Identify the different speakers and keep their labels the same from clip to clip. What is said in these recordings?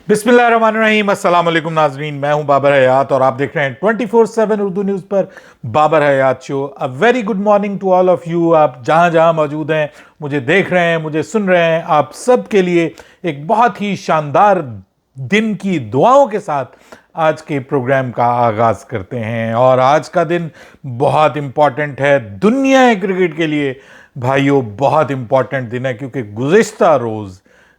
Speaker 1: बिस्मिल्लाहिर्रहमानिर्रहीम, अस्सलाम वालेकुम नाजरीन। मैं हूं बाबर हयात और आप देख रहे हैं 24/7 उर्दू न्यूज़ पर Babar Hayat show. A very good morning to all of you. आप जहां जहां मौजूद हैं, मुझे देख रहे हैं, मुझे सुन रहे हैं, आप सब के लिए एक बहुत ही शानदार दिन की दुआओं के साथ आज के प्रोग्राम का आगाज करते हैं। और आज का दिन बहुत इंपॉर्टेंट है दुनिया क्रिकेट के लिए भाइयों, बहुत इंपॉर्टेंट दिन है क्योंकि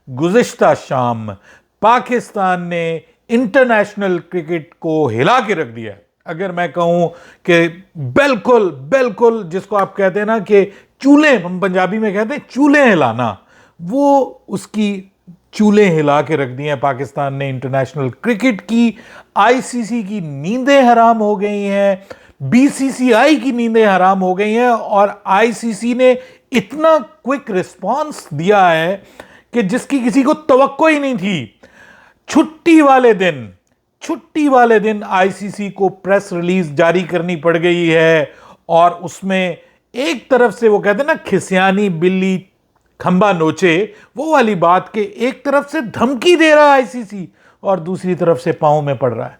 Speaker 1: गुज़िश्ता शाम पाकिस्तान ने इंटरनेशनल क्रिकेट को हिला के रख दिया है। अगर मैं कहूं कि बिल्कुल बिल्कुल जिसको आप कहते हैं ना कि चूल्हे, हम पंजाबी में कहते हैं चूल्हे हिलाना, वो उसकी चूल्हे हिला के रख दिए हैं पाकिस्तान ने इंटरनेशनल क्रिकेट की। आईसीसी की नींदें हराम हो गई हैं, बीसीसीआई की नींदें हराम हो गई हैं और आईसीसी ने इतना क्विक रिस्पांस दिया है कि जिसकी किसी को तवक्को ही नहीं थी। छुट्टी वाले दिन आईसीसी को प्रेस रिलीज जारी करनी पड़ गई है और उसमें एक तरफ से वो कहते हैं ना खिसियानी बिल्ली खंबा नोचे, वो वाली बात के एक तरफ से धमकी दे रहा है आईसीसी और दूसरी तरफ से पांव में पड़ रहा है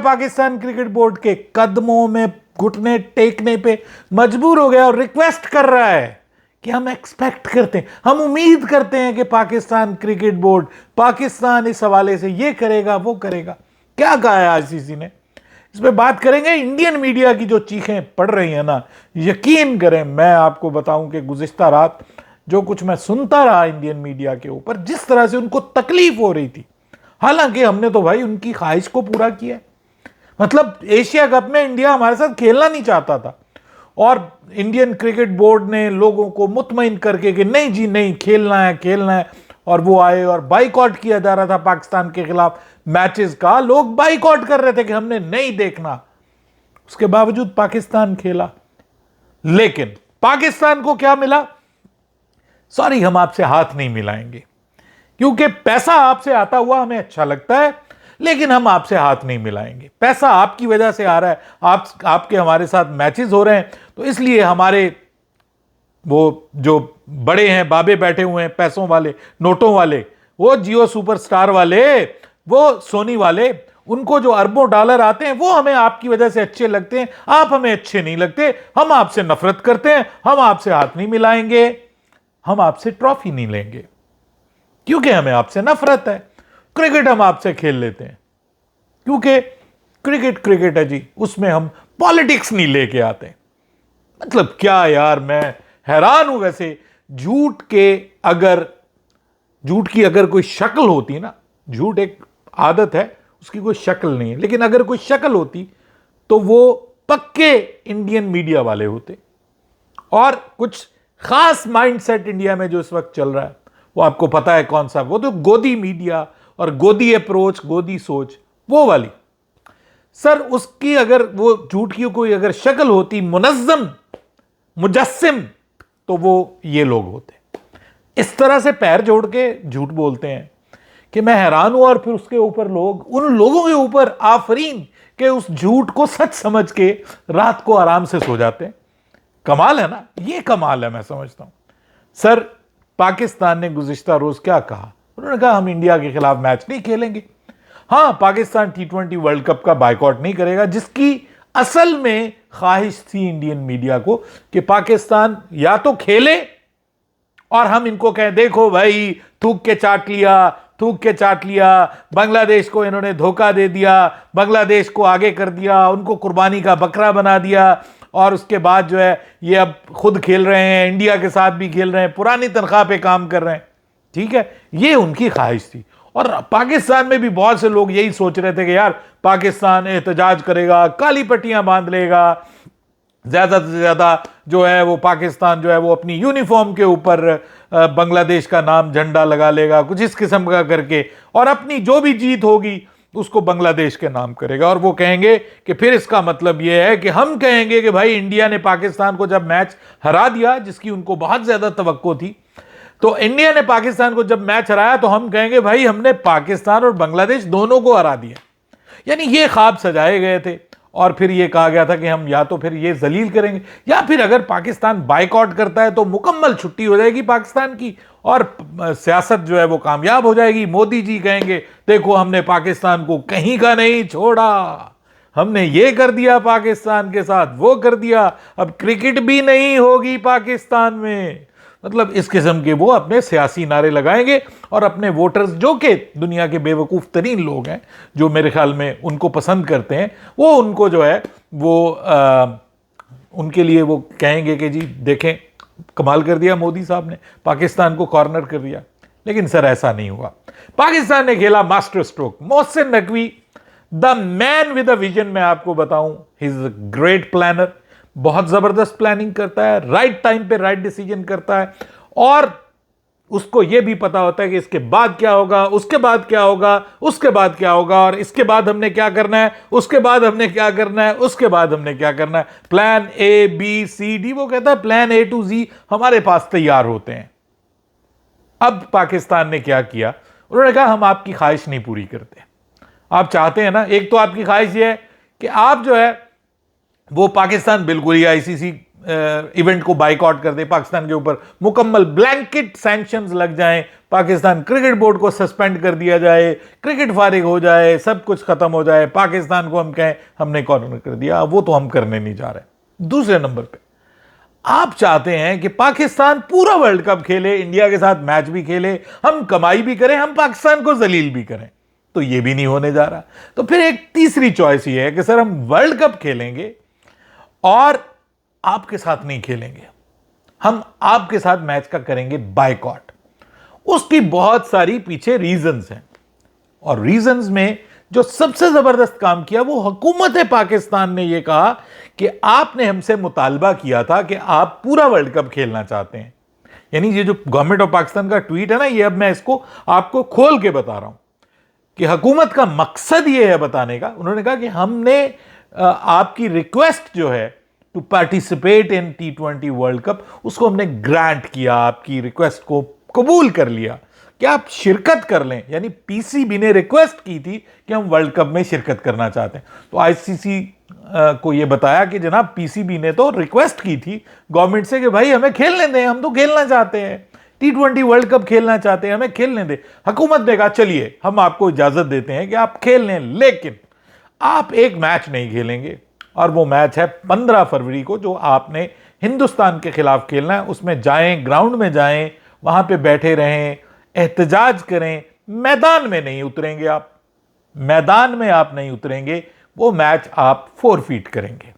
Speaker 1: पाकिस्तान क्रिकेट बोर्ड के कदमों में घुटने टेकने पे मजबूर हो गया और रिक्वेस्ट कर रहा है कि हम एक्सपेक्ट करते हैं, हम उम्मीद करते हैं कि पाकिस्तान क्रिकेट बोर्ड, पाकिस्तान इस हवाले से ये करेगा वो करेगा। क्या कहा है आईसीसी ने, इस पे बात करेंगे। इंडियन मीडिया की जो चीखें पड़ रही हैं ना, यकीन करें मैं आपको बताऊं कि गुज़िश्ता रात जो कुछ मैं सुनता रहा इंडियन मीडिया के ऊपर, जिस तरह से उनको तकलीफ हो रही थी, हालांकि हमने तो भाई उनकी ख्वाहिश को पूरा किया। मतलब एशिया कप में इंडिया हमारे साथ खेलना नहीं चाहता था और इंडियन क्रिकेट बोर्ड ने लोगों को मुतमईन करके कि नहीं जी नहीं, खेलना है, और वो आए और बाइकआउट किया जा रहा था पाकिस्तान के खिलाफ मैचेस का। लोग बाइकआउट कर रहे थे कि हमने नहीं देखना, उसके बावजूद पाकिस्तान खेला। लेकिन पाकिस्तान को क्या मिला? सॉरी, हम आपसे हाथ नहीं मिलाएंगे क्योंकि पैसा आपसे आता हुआ हमें अच्छा लगता है, लेकिन हम आपसे हाथ नहीं मिलाएंगे। पैसा आपकी वजह से आ रहा है, आपके हमारे साथ मैचेस हो रहे हैं, तो इसलिए हमारे वो जो बड़े हैं, बाबे बैठे हुए हैं, पैसों वाले, नोटों वाले, वो जियो सुपरस्टार वाले, वो सोनी वाले, उनको जो अरबों डॉलर आते हैं वो हमें आपकी वजह से अच्छे लगते हैं, आप हमें अच्छे नहीं लगते। हम आपसे नफरत करते हैं, हम आपसे हाथ नहीं मिलाएंगे, हम आपसे ट्रॉफी नहीं लेंगे क्योंकि हमें आपसे नफरत है। क्रिकेट हम आपसे खेल लेते हैं क्योंकि क्रिकेट है जी, उसमें हम पॉलिटिक्स नहीं लेके आते। मतलब क्या यार, मैं हैरान हूं। वैसे झूठ की अगर कोई शक्ल होती ना, झूठ एक आदत है, उसकी कोई शक्ल नहीं है, लेकिन अगर कोई शक्ल होती तो वो पक्के इंडियन मीडिया वाले होते। और कुछ खास माइंडसेट इंडिया में जो इस वक्त चल रहा है वो आपको पता है कौन सा, वो तो गोदी मीडिया और गोदी अप्रोच, गोदी सोच, वो वाली। सर उसकी अगर वो झूठ की कोई अगर शक्ल होती, मुनज़्ज़म, मुजस्सिम, तो वो ये लोग होते। इस तरह से पैर जोड़ के झूठ बोलते हैं कि मैं हैरान हूं। और फिर उसके ऊपर लोग, उन लोगों के ऊपर आफरीन के उस झूठ को सच समझ के रात को आराम से सो जाते हैं। कमाल है ना, ये कमाल है, मैं समझता हूं। सर पाकिस्तान ने गुज़िश्ता रोज क्या कहा? उन्होंने कहा हम इंडिया के खिलाफ मैच नहीं खेलेंगे। हां, पाकिस्तान T20 वर्ल्ड कप का बाइकआउट नहीं करेगा, जिसकी असल में ख्वाहिश थी इंडियन मीडिया को कि पाकिस्तान या तो खेले और हम इनको कहें देखो भाई थूक के चाट लिया, बांग्लादेश को इन्होंने धोखा दे दिया, बांग्लादेश को आगे कर दिया, उनको कुर्बानी का बकरा बना दिया और उसके बाद जो है ये अब खुद खेल रहे हैं, इंडिया के साथ भी खेल रहे हैं, पुरानी तनख्वाह पे काम कर रहे हैं। ठीक है, ये उनकी ख्वाहिश थी। और पाकिस्तान में भी बहुत से लोग यही सोच रहे थे कि यार पाकिस्तान एहतजाज करेगा, काली पट्टियां बांध लेगा, ज्यादा से ज्यादा जो है वो पाकिस्तान जो है वो अपनी यूनिफॉर्म के ऊपर बांग्लादेश का नाम, झंडा लगा लेगा, कुछ इस किस्म का करके, और अपनी जो भी जीत होगी उसको बांग्लादेश के नाम करेगा। और वो कहेंगे कि फिर इसका मतलब ये है कि हम कहेंगे कि भाई इंडिया ने पाकिस्तान को जब मैच हरा दिया, जिसकी उनको बहुत ज्यादा तवक्को थी, तो इंडिया ने पाकिस्तान को जब मैच हराया तो हम कहेंगे भाई हमने पाकिस्तान और बांग्लादेश दोनों को हरा दिया। यानी ये ख्वाब सजाए गए थे और फिर ये कहा गया था कि हम या तो फिर ये जलील करेंगे, या फिर अगर पाकिस्तान बायकॉट करता है तो मुकम्मल छुट्टी हो जाएगी पाकिस्तान की और सियासत जो है वो कामयाब हो जाएगी। मोदी जी कहेंगे देखो हमने पाकिस्तान को कहीं का नहीं छोड़ा, हमने ये कर दिया पाकिस्तान के साथ, वो कर दिया, अब क्रिकेट भी नहीं होगी पाकिस्तान में। मतलब इस किस्म के वो अपने सियासी नारे लगाएंगे और अपने वोटर्स, जो कि दुनिया के बेवकूफ़ तरीन लोग हैं, जो मेरे ख्याल में उनको पसंद करते हैं, वो उनको जो है वो उनके लिए वो कहेंगे कि जी देखें कमाल कर दिया मोदी साहब ने, पाकिस्तान को कॉर्नर कर दिया। लेकिन सर ऐसा नहीं हुआ। पाकिस्तान ने खेला master stroke. Mohsin Naqvi the man with a vision, मैं आपको बताऊं, he is a great planner, बहुत जबरदस्त प्लानिंग करता है, राइट टाइम पे राइट डिसीजन करता है, और उसको यह भी पता होता है कि इसके बाद क्या होगा, उसके बाद क्या होगा, उसके बाद क्या होगा, और इसके बाद हमने क्या करना है, उसके बाद हमने क्या करना है, उसके बाद हमने क्या करना है। Plan A B C D, वो कहता है प्लान ए टू जी हमारे पास तैयार होते हैं। अब पाकिस्तान ने क्या किया, उन्होंने कहा हम आपकी ख्वाहिश नहीं पूरी करते। आप चाहते हैं ना, एक तो आपकी ख्वाहिश यह है कि आप जो है वो पाकिस्तान बिल्कुल ही आईसीसी इवेंट को बाइकआउट कर दे, पाकिस्तान के ऊपर मुकम्मल ब्लैंकेट सैंक्शंस लग जाएं, पाकिस्तान क्रिकेट बोर्ड को सस्पेंड कर दिया जाए, क्रिकेट फारिग हो जाए, सब कुछ खत्म हो जाए, पाकिस्तान को हम कहें हमने कॉर्नर कर दिया। वो तो हम करने नहीं जा रहे। दूसरे नंबर पे आप चाहते हैं कि पाकिस्तान पूरा वर्ल्ड कप खेले, इंडिया के साथ मैच भी खेले, हम कमाई भी करें, हम पाकिस्तान को जलील भी करें। तो ये भी नहीं होने जा रहा। तो फिर एक तीसरी चॉइस ये है कि सर हम वर्ल्ड कप खेलेंगे और आपके साथ नहीं खेलेंगे, हम आपके साथ मैच का करेंगे बायकॉट। उसकी बहुत सारी पीछे रीजंस हैं, और रीजंस में जो सबसे जबरदस्त काम किया वो हुकूमत पाकिस्तान ने यह कहा कि आपने हमसे मुतालबा किया था कि आप पूरा वर्ल्ड कप खेलना चाहते हैं। यानी ये जो गवर्नमेंट ऑफ पाकिस्तान का ट्वीट है ना, ये अब मैं इसको आपको खोल के बता रहा हूं कि हुकूमत का मकसद ये है बताने का। उन्होंने कहा कि हमने आपकी रिक्वेस्ट जो है to participate in T20 world cup, उसको हमने ग्रांट किया, आपकी रिक्वेस्ट को कबूल कर लिया कि आप शिरकत कर लें। यानी पीसीबी ने रिक्वेस्ट की थी कि हम वर्ल्ड कप में शिरकत करना चाहते हैं, तो आईसीसी को यह बताया कि जनाब पीसीबी ने तो रिक्वेस्ट की थी गवर्नमेंट से कि भाई हमें खेलने दें, हम तो खेलना चाहते हैं, T20 वर्ल्ड कप खेलना चाहते हैं, हमें खेलने दें। हुकूमत ने कहा चलिए हम आपको इजाजत देते हैं कि आप खेल लें, लेकिन आप एक मैच नहीं खेलेंगे, और वो मैच है 15 फरवरी को, जो आपने हिंदुस्तान के खिलाफ खेलना है। उसमें जाएं, ग्राउंड में जाएं, वहां पे बैठे रहें, एहतजाज करें, मैदान में नहीं उतरेंगे आप, मैदान में आप नहीं उतरेंगे, वो मैच आप फोरफीट करेंगे।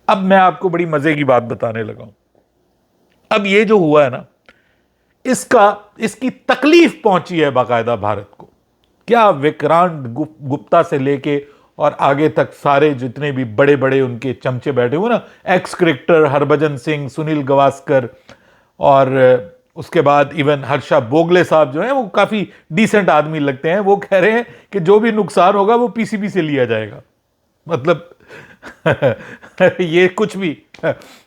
Speaker 1: अब मैं आपको बड़ी मजे की बात बताने लगा हूं। अब ये जो हुआ है ना, इसकी तकलीफ पहुंची है बाकायदा भारत को। क्या विक्रांत गुप्ता से लेके और आगे तक सारे जितने भी बड़े बड़े उनके चमचे बैठे हुए ना, एक्स क्रिकेटर हरभजन सिंह, सुनील गावस्कर, और उसके बाद इवन हर्षा बोगले साहब जो हैं वो काफी डिसेंट आदमी लगते हैं, वो कह रहे हैं कि जो भी नुकसान होगा वो पीसीबी से लिया जाएगा। मतलब ये कुछ भी,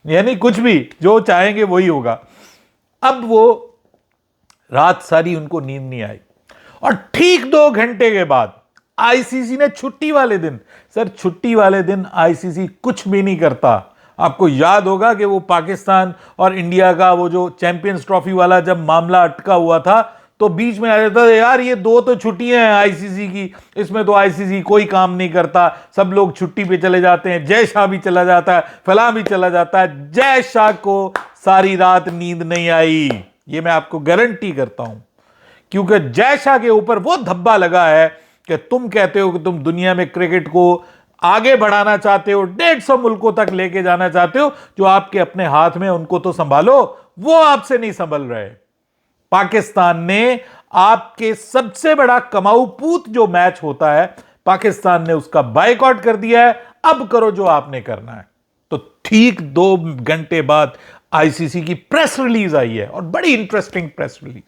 Speaker 1: यानी कुछ भी जो चाहेंगे वही होगा। अब वो रात सारी उनको नींद नहीं आई, और ठीक 2 घंटे के बाद आईसीसी ने छुट्टी वाले दिन, सर छुट्टी वाले दिन आईसीसी कुछ भी नहीं करता। आपको याद होगा कि वो पाकिस्तान और इंडिया का वो जो चैंपियंस ट्रॉफी वाला जब मामला अटका हुआ था, तो बीच में आ जाता था यार ये 2 तो छुट्टियां हैं आईसीसी की, इसमें तो आईसीसी कोई काम नहीं करता, सब लोग छुट्टी पे चले जाते हैं, जय शाह भी चला जाता है, फलां भी चला जाता है। जय शाह को सारी रात नींद नहीं आई, ये मैं आपको गारंटी करता हूं, क्योंकि जय शाह के ऊपर वो धब्बा लगा है कि तुम कहते हो कि तुम दुनिया में क्रिकेट को आगे बढ़ाना चाहते हो, 150 मुल्कों तक लेके जाना चाहते हो, जो आपके अपने हाथ में, उनको तो संभालो, वो आपसे नहीं संभल रहे। पाकिस्तान ने आपके सबसे बड़ा कमाऊ पूत जो मैच होता है, पाकिस्तान ने उसका बायकॉट कर दिया है। अब करो जो आपने करना है। तो ठीक 2 घंटे बाद आईसीसी की प्रेस रिलीज आई है, और बड़ी इंटरेस्टिंग प्रेस रिलीज,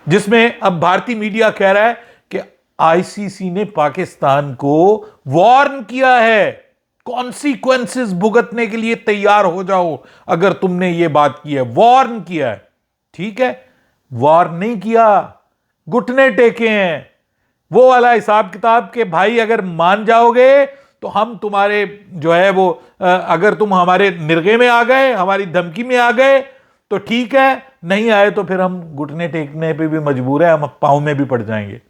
Speaker 1: जिसमें अब भारतीय मीडिया कह रहा है कि आईसीसी ने पाकिस्तान को वार्न किया है, कॉन्सिक्वेंसेस भुगतने के लिए तैयार हो जाओ अगर तुमने ये बात की है। वार्न किया है, ठीक है, वार्न नहीं किया, घुटने टेके हैं। वो वाला हिसाब किताब के भाई अगर मान जाओगे तो हम तुम्हारे जो है वो अगर तुम हमारे निर्गे में आ गए, हमारी धमकी में आ गए तो ठीक है, नहीं आए तो फिर हम घुटने टेकने पे भी मजबूर है, हम पाँव में भी पड़ जाएंगे।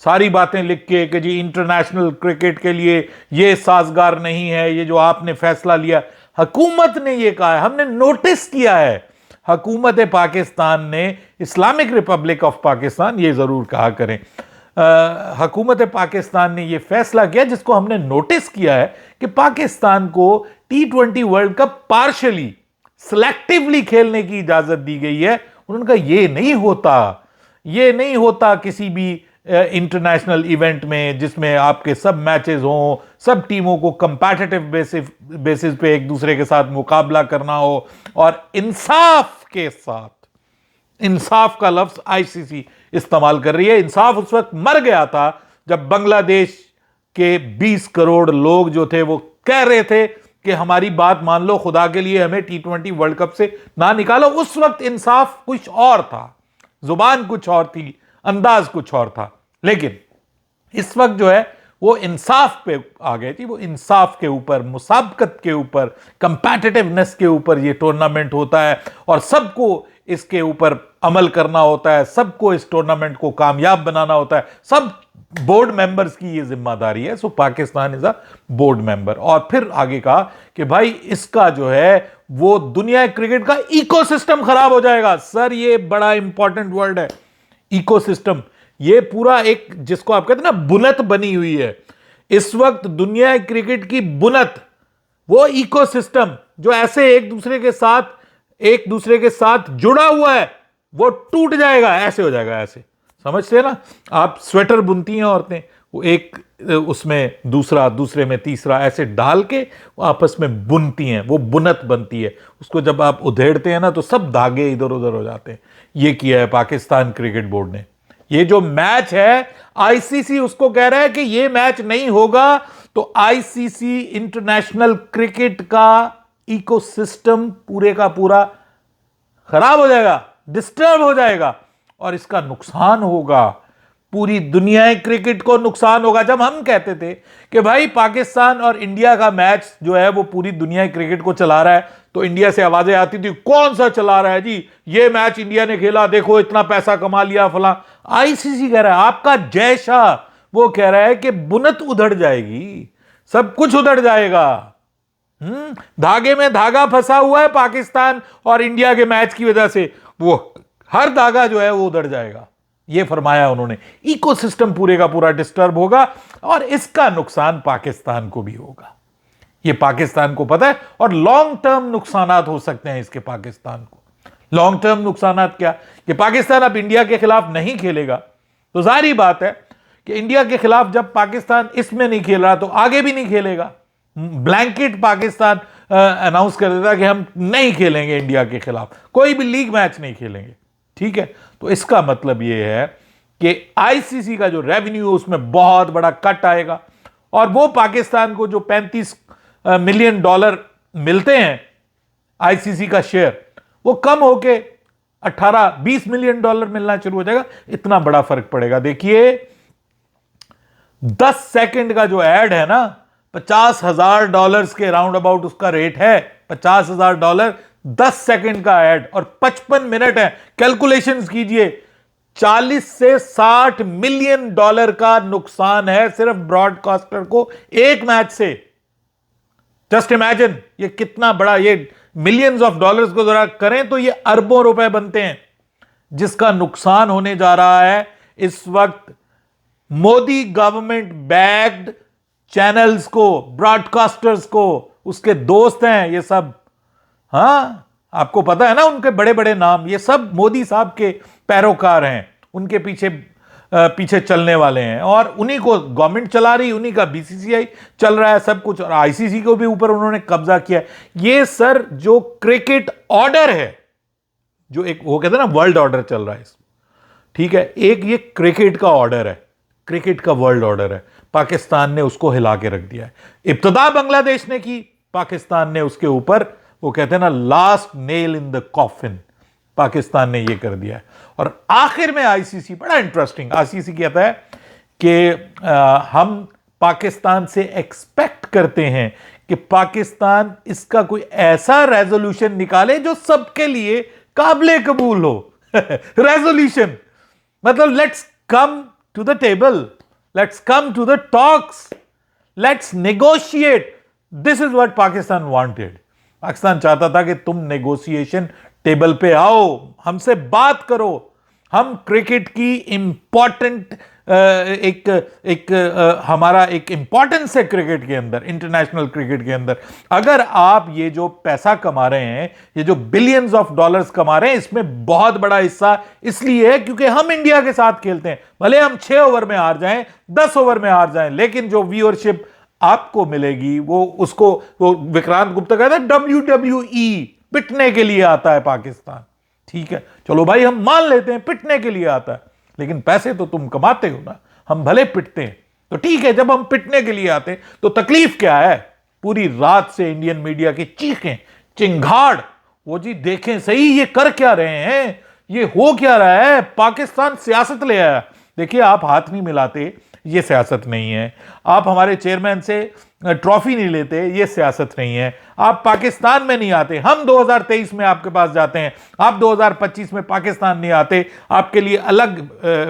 Speaker 1: सारी बातें लिख के कि जी इंटरनेशनल क्रिकेट के लिए ये साजगार नहीं है, ये जो आपने फैसला लिया। हुकूमत ने ये कहा है, हमने नोटिस किया है। हुकूमत पाकिस्तान ने, इस्लामिक रिपब्लिक ऑफ पाकिस्तान, ये जरूर कहा करें, हुकूमत पाकिस्तान ने ये फैसला किया जिसको हमने नोटिस किया है कि पाकिस्तान को T20 world cup partially selectively खेलने की इजाजत दी गई है। उनका ये नहीं होता किसी भी इंटरनेशनल इवेंट में जिसमें आपके सब मैचेस हों, सब टीमों को कंपैटिटिव बेसिस पे एक दूसरे के साथ मुकाबला करना हो, और इंसाफ के साथ, इंसाफ का लफ्ज आईसीसी इस्तेमाल कर रही है। इंसाफ उस वक्त मर गया था जब बांग्लादेश के 20 करोड़ लोग जो थे वो कह रहे थे कि हमारी बात मान लो, खुदा के लिए हमें T20 वर्ल्ड कप से ना निकालो। उस वक्त इंसाफ कुछ और था, जुबान कुछ और थी, अंदाज कुछ और था। लेकिन इस वक्त जो है वो इंसाफ पे आ गई थी। वो इंसाफ के ऊपर, मुसाबकत के ऊपर, कंपैटिटिवनेस के ऊपर ये टूर्नामेंट होता है और सबको इसके ऊपर अमल करना होता है, सबको इस टूर्नामेंट को कामयाब बनाना होता है। सब बोर्ड मेंबर्स की ये जिम्मेदारी है। So Pakistan is a board member. और फिर आगे कहा कि भाई इसका जो है वो दुनिया क्रिकेट का इकोसिस्टम खराब हो जाएगा। सर ये बड़ा इंपॉर्टेंट वर्ड है, इकोसिस्टम। ये पूरा एक, जिसको आप कहते हैं ना, बुनत बनी हुई है इस वक्त दुनिया क्रिकेट की बुनत, वो इकोसिस्टम जो ऐसे एक दूसरे के साथ जुड़ा हुआ है, वो टूट जाएगा, ऐसे हो जाएगा। ऐसे समझते हैं ना आप, स्वेटर बुनती हैं औरतें, वो एक उसमें दूसरा, दूसरे में तीसरा, ऐसे डाल के वो आपस में बुनती हैं, वो बुनत बनती है। उसको जब आप उधेड़ते हैं ना तो सब धागे इधर उधर हो जाते हैं। ये किया है पाकिस्तान क्रिकेट बोर्ड ने। ये जो मैच है, आईसीसी उसको कह रहा है कि ये मैच नहीं होगा तो आईसीसी इंटरनेशनल क्रिकेट का इकोसिस्टम पूरे का पूरा खराब हो जाएगा, डिस्टर्ब हो जाएगा, और इसका नुकसान होगा, पूरी दुनिया क्रिकेट को नुकसान होगा। जब हम कहते थे कि भाई पाकिस्तान और इंडिया का मैच जो है वो पूरी दुनिया क्रिकेट को चला रहा है, तो इंडिया से आवाजें आती थी, कौन सा चला रहा है जी, ये मैच इंडिया ने खेला, देखो इतना पैसा कमा लिया फला। आईसीसी कह रहा है, आपका जय शाह वो कह रहा है कि बुनत उधड़ जाएगी, सब कुछ उधड़ जाएगा। धागे में धागा फंसा हुआ है पाकिस्तान और इंडिया के मैच की वजह से, वो हर धागा जो है वो उधड़ जाएगा। ये फरमाया उन्होंने। इकोसिस्टम पूरे का पूरा डिस्टर्ब होगा और इसका नुकसान पाकिस्तान को भी होगा। ये पाकिस्तान को पता है, और लॉन्ग टर्म नुकसानात हो सकते हैं इसके पाकिस्तान को। लॉन्ग टर्म नुकसानात क्या, कि पाकिस्तान अब इंडिया के खिलाफ नहीं खेलेगा, तो जाहिर बात है कि इंडिया के खिलाफ जब पाकिस्तान इसमें नहीं खेल रहा तो आगे भी नहीं खेलेगा। ब्लैंकेट पाकिस्तान अनाउंस कर देता कि हम नहीं खेलेंगे इंडिया के खिलाफ, कोई भी लीग मैच नहीं खेलेंगे, ठीक है। तो इसका मतलब यह है कि आईसीसी का जो रेवेन्यू है उसमें बहुत बड़ा कट आएगा, और वो पाकिस्तान को जो $35 मिलियन मिलते हैं आईसीसी का शेयर, वो कम होके 18-20 मिलियन डॉलर मिलना शुरू हो जाएगा। इतना बड़ा फर्क पड़ेगा। देखिए 10 सेकंड का जो एड है ना, $50,000 के राउंड अबाउट उसका रेट है। $50,000 10 सेकंड का ऐड, और 55 मिनट है। कैलकुलेशंस कीजिए, $40 से $60 मिलियन का नुकसान है सिर्फ ब्रॉडकास्टर को एक मैच से। जस्ट इमेजिन ये कितना बड़ा, ये मिलियंस ऑफ डॉलर्स को जरा करें तो ये अरबों रुपए बनते हैं, जिसका नुकसान होने जा रहा है इस वक्त मोदी गवर्नमेंट बैक्ड चैनल्स को, ब्रॉडकास्टर्स को। उसके दोस्त हैं ये सब, हाँ आपको पता है ना उनके बड़े बड़े नाम, ये सब मोदी साहब के पैरोकार हैं, उनके पीछे चलने वाले हैं, और उन्हीं को गवर्नमेंट चला रही, उन्हीं का बीसीसीआई चल रहा है सब कुछ, और आईसीसी को भी ऊपर उन्होंने कब्जा किया है। ये सर जो क्रिकेट ऑर्डर है, जो एक वो कहते हैं ना वर्ल्ड ऑर्डर चल रहा है, ठीक है, एक ये क्रिकेट का ऑर्डर है, क्रिकेट का वर्ल्ड ऑर्डर है, पाकिस्तान ने उसको हिला के रख दिया है। इब्तदा बांग्लादेश ने की, पाकिस्तान ने उसके ऊपर, वो कहते हैं ना last nail in the coffin, Pakistan ने ये कर दिया है। और आखिर में आईसीसी, बड़ा इंटरेस्टिंग, आईसीसी कहता है कि हम पाकिस्तान से एक्सपेक्ट करते हैं कि पाकिस्तान इसका कोई ऐसा रेजोल्यूशन निकाले जो सबके लिए काबिले कबूल हो। रेजोल्यूशन मतलब let's come to the table, let's come to the talks, let's negotiate. This is what Pakistan wanted. Pakistan चाहता था कि तुम नेगोशिएशन टेबल पे आओ, हमसे बात करो। हम क्रिकेट की इंपॉर्टेंट हमारा एक इंपॉर्टेंस है क्रिकेट के अंदर, इंटरनेशनल क्रिकेट के अंदर। अगर आप ये जो पैसा कमा रहे हैं, ये जो बिलियंस ऑफ डॉलर्स कमा रहे हैं, इसमें बहुत बड़ा हिस्सा इसलिए है क्योंकि हम इंडिया के साथ खेलते हैं। भले हम 6 ओवर में हार जाएं, 10 ओवर में हार जाएं, लेकिन जो व्यूअरशिप आपको मिलेगी वो विक्रांत गुप्ता कहता है WWE पिटने के लिए आता है पाकिस्तान। ठीक है, चलो भाई हम मान लेते हैं पिटने के लिए आता है, लेकिन पैसे तो तुम कमाते हो ना। हम भले पिटते हैं तो ठीक है, जब हम पिटने के लिए आते हैं तो तकलीफ क्या है? पूरी रात से इंडियन मीडिया की चीखें चिंगाड़, वो जी देखें सही ये कर क्या रहे हैं, ये हो क्या रहा है, पाकिस्तान सियासत ले आया। देखिए, आप हाथ नहीं मिलाते, ये सियासत नहीं है। आप हमारे चेयरमैन से ट्रॉफी नहीं लेते, ये सियासत नहीं है। आप पाकिस्तान में नहीं आते, हम 2023 में आपके पास जाते हैं, आप 2025 में पाकिस्तान नहीं आते। आपके लिए अलग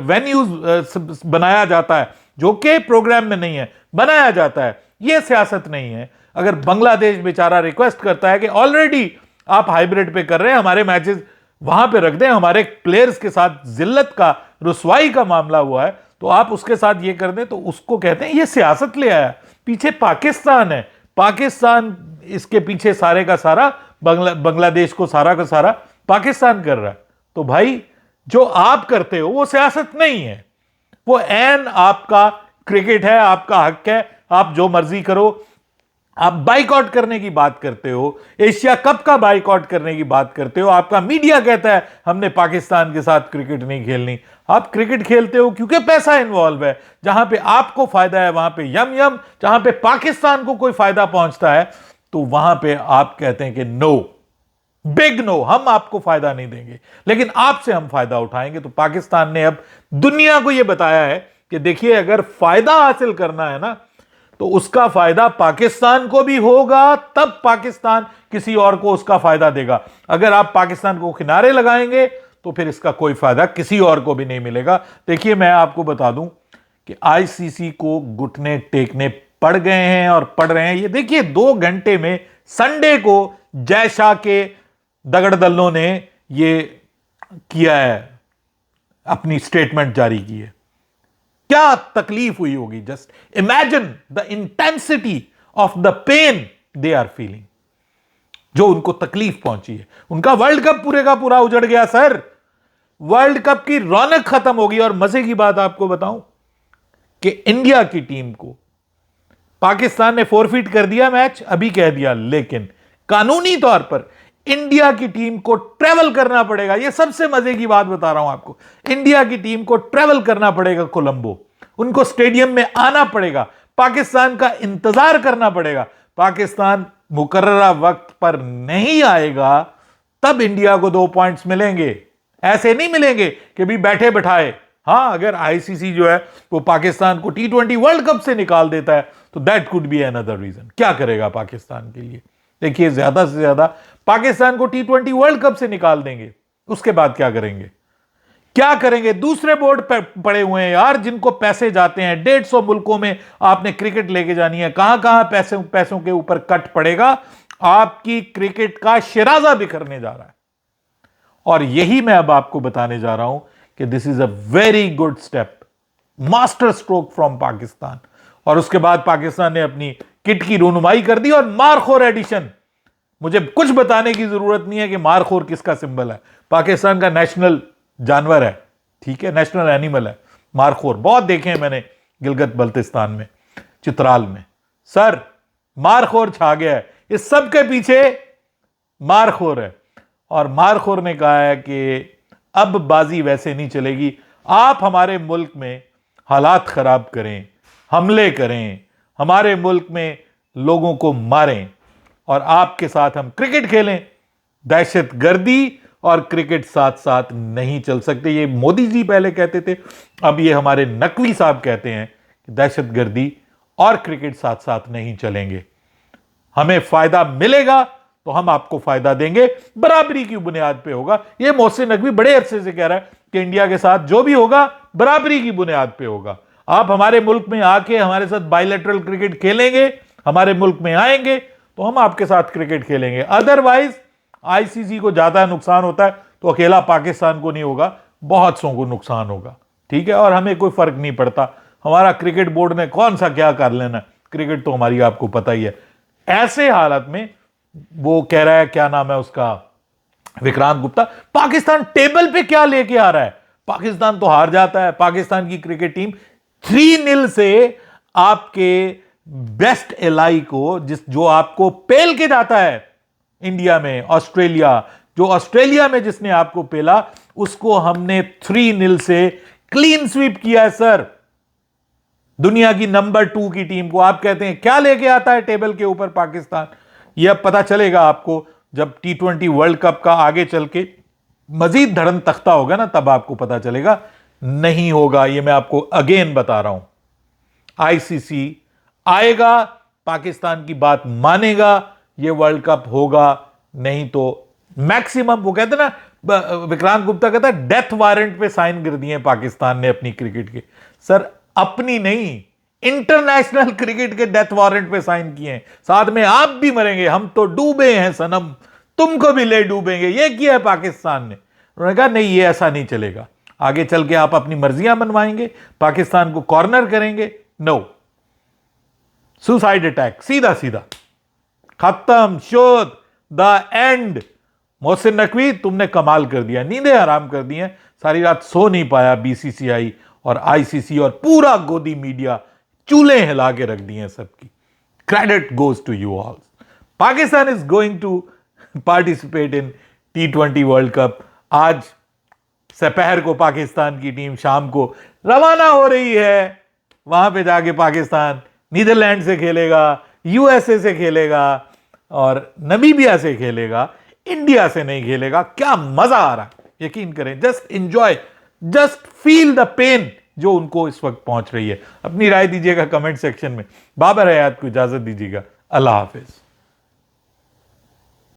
Speaker 1: वेन्यूज बनाया जाता है जो कि प्रोग्राम में नहीं है, बनाया जाता है, ये सियासत नहीं है। अगर बांग्लादेश बेचारा रिक्वेस्ट करता है कि ऑलरेडी आप हाइब्रिड पे कर रहे हैं, हमारे मैचेस वहां पे रख दें, हमारे प्लेयर्स के साथ जिल्लत का, रुसवाई का मामला हुआ है, तो आप उसके साथ ये कर दें, तो उसको कहते हैं ये सियासत ले आया। पीछे पाकिस्तान है, पाकिस्तान इसके पीछे सारे का सारा बांग्लादेश को सारा का सारा पाकिस्तान कर रहा है। तो भाई जो आप करते हो वो सियासत नहीं है, वो एन आपका क्रिकेट है, आपका हक है, आप जो मर्जी करो। आप बाइकआउट करने की बात करते हो, एशिया कप का बाइकआउट करने की बात करते हो, आपका मीडिया कहता है हमने पाकिस्तान के साथ क्रिकेट नहीं खेलनी। आप क्रिकेट खेलते हो क्योंकि पैसा इन्वॉल्व है, जहां पे आपको फायदा है वहां पे यम यम, जहां पे पाकिस्तान को कोई फायदा पहुंचता है तो वहां पे आप कहते हैं कि नो, बिग नो, हम आपको फायदा नहीं देंगे, लेकिन आपसे हम फायदा उठाएंगे। तो पाकिस्तान ने अब दुनिया को यह बताया है कि देखिए, अगर फायदा हासिल करना है ना तो उसका फायदा पाकिस्तान को भी होगा, तब पाकिस्तान किसी और को उसका फायदा देगा। अगर आप पाकिस्तान को किनारे लगाएंगे तो फिर इसका कोई फायदा किसी और को भी नहीं मिलेगा। देखिए, मैं आपको बता दूं कि आईसीसी को घुटने टेकने पड़ गए हैं और पड़ रहे हैं। ये देखिए, 2 घंटे में संडे को जय शाह के दगड़ दल्लों ने ये किया है, अपनी स्टेटमेंट जारी की है। क्या तकलीफ हुई होगी? Just imagine the intensity of the pain they are feeling, जो उनको तकलीफ पहुंची है। उनका वर्ल्ड कप पूरे का पूरा उजड़ गया सर, वर्ल्ड कप की रौनक खत्म होगी। और मजे की बात आपको बताऊं कि इंडिया की टीम को पाकिस्तान ने फोरफिट कर दिया मैच, अभी कह दिया, लेकिन कानूनी तौर पर इंडिया की टीम को ट्रेवल करना पड़ेगा। यह सबसे मजे की बात बता रहा हूं आपको, इंडिया की टीम को ट्रेवल करना पड़ेगा कोलंबो, उनको स्टेडियम में आना पड़ेगा, पाकिस्तान का इंतजार करना पड़ेगा। पाकिस्तान मुकर्ररा वक्त पर नहीं आएगा तब इंडिया को 2 पॉइंट्स मिलेंगे, ऐसे नहीं मिलेंगे कि भी बैठे बैठाए। हां, अगर आईसीसी जो है वो पाकिस्तान को T20 वर्ल्ड कप से निकाल देता है तो that could be another reason. क्या करेगा पाकिस्तान के लिए? देखिए, ज्यादा से ज्यादा पाकिस्तान को T20 वर्ल्ड कप से निकाल देंगे, उसके बाद क्या करेंगे? क्या करेंगे? दूसरे बोर्ड पर पड़े हुए हैं यार, जिनको पैसे जाते हैं 150 मुल्कों में आपने क्रिकेट लेके जानी है, कहां कहां पैसों के ऊपर कट पड़ेगा, आपकी क्रिकेट का शिराजा बिखरने जा रहा है। और यही मैं अब आपको बताने जा रहा हूं कि this is a very good step, master stroke from Pakistan. और उसके बाद पाकिस्तान ने अपनी किट की रूनुमाई कर दी और मारखोर एडिशन। मुझे कुछ बताने की जरूरत नहीं है कि मारखोर किसका सिंबल है, पाकिस्तान का नेशनल जानवर है, ठीक है, नेशनल एनिमल है मारखोर। बहुत देखे हैं मैंने गिलगित बल्तिस्तान में, चित्राल में। सर, मारखोर छा गया है, इस सब के पीछे मारखोर है। और मारखोर ने कहा है कि अब बाजी वैसे नहीं चलेगी, आप हमारे मुल्क में हालात खराब करें, हमले करें, हमारे मुल्क में लोगों को मारें और आपके साथ हम क्रिकेट खेलें। दहशतगर्दी और क्रिकेट साथ साथ नहीं चल सकते। ये मोदी जी पहले कहते थे, अब ये हमारे नकवी साहब कहते हैं कि दहशतगर्दी और क्रिकेट साथ साथ नहीं चलेंगे। हमें फायदा मिलेगा तो हम आपको फायदा देंगे, बराबरी की बुनियाद पे होगा। यह मोहसिन नकवी बड़े अरसे से कह रहा है कि इंडिया के साथ जो भी होगा बराबरी की बुनियाद पे होगा। आप हमारे मुल्क में आके हमारे साथ बायलैटरल क्रिकेट खेलेंगे, हमारे मुल्क में आएंगे तो हम आपके साथ क्रिकेट खेलेंगे। अदरवाइज आईसीसी को ज्यादा नुकसान होता है तो अकेला पाकिस्तान को नहीं होगा, बहुत सौ को नुकसान होगा। ठीक है, और हमें कोई फर्क नहीं पड़ता, हमारा क्रिकेट बोर्ड ने कौन सा क्या कर लेना, क्रिकेट तो हमारी आपको पता ही है। ऐसे हालत में वो कह रहा है, क्या नाम है उसका, विक्रांत गुप्ता, पाकिस्तान टेबल पे क्या लेके आ रहा है। पाकिस्तान तो हार जाता है। पाकिस्तान की क्रिकेट टीम 3-0 से आपके बेस्ट एलाई को, जो आपको पेल के जाता है इंडिया में, ऑस्ट्रेलिया, जो ऑस्ट्रेलिया में जिसने आपको पेला, उसको हमने 3-0 से क्लीन स्वीप किया है सर। दुनिया की नंबर 2 की टीम को आप कहते हैं क्या लेके आता है टेबल के ऊपर पाकिस्तान। यह अब पता चलेगा आपको जब T20 वर्ल्ड कप का आगे चल के मजीद धड़न तख्ता होगा ना, तब आपको पता चलेगा। नहीं होगा, यह मैं आपको अगेन बता रहा हूं। आईसीसी आएगा, पाकिस्तान की बात मानेगा, यह वर्ल्ड कप होगा। नहीं तो मैक्सिमम, वो कहते ना, विक्रांत गुप्ता कहता है डेथ वारंट पे साइन कर दिए पाकिस्तान ने अपनी क्रिकेट के। सर अपनी नहीं, इंटरनेशनल क्रिकेट के डेथ वारंट पे साइन किए हैं। साथ में आप भी मरेंगे, हम तो डूबे हैं सनम, तुमको भी ले डूबेंगे, ये किया है पाकिस्तान ने। उन्होंने कहा नहीं, ये ऐसा नहीं चलेगा, आगे चल के आप अपनी मर्जियां मनवाएंगे, पाकिस्तान को कॉर्नर करेंगे। नो, सुसाइड अटैक, सीधा सीधा खत्म, शोध, द एंड। मोहसिन नकवी तुमने कमाल कर दिया, नींदें हराम कर दी हैं, सारी रात सो नहीं पाया बीसीसीआई और आईसीसी और पूरा गोदी मीडिया, चूल्हे हिला के रख दिए हैं सबकी। Credit goes to you all. Pakistan is going to participate in T20 world cup. आज दोपहर को पाकिस्तान की टीम शाम को रवाना हो रही है। वहां पे जाके पाकिस्तान नीदरलैंड से खेलेगा, यूएसए से खेलेगा और नमीबिया से खेलेगा, इंडिया से नहीं खेलेगा। क्या मजा आ रहा है, यकीन करें। Just enjoy, just feel the pain जो उनको इस वक्त पहुंच रही है। अपनी राय दीजिएगा कमेंट सेक्शन में। बाबर हयात को इजाजत दीजिएगा। अल्लाह हाफिज।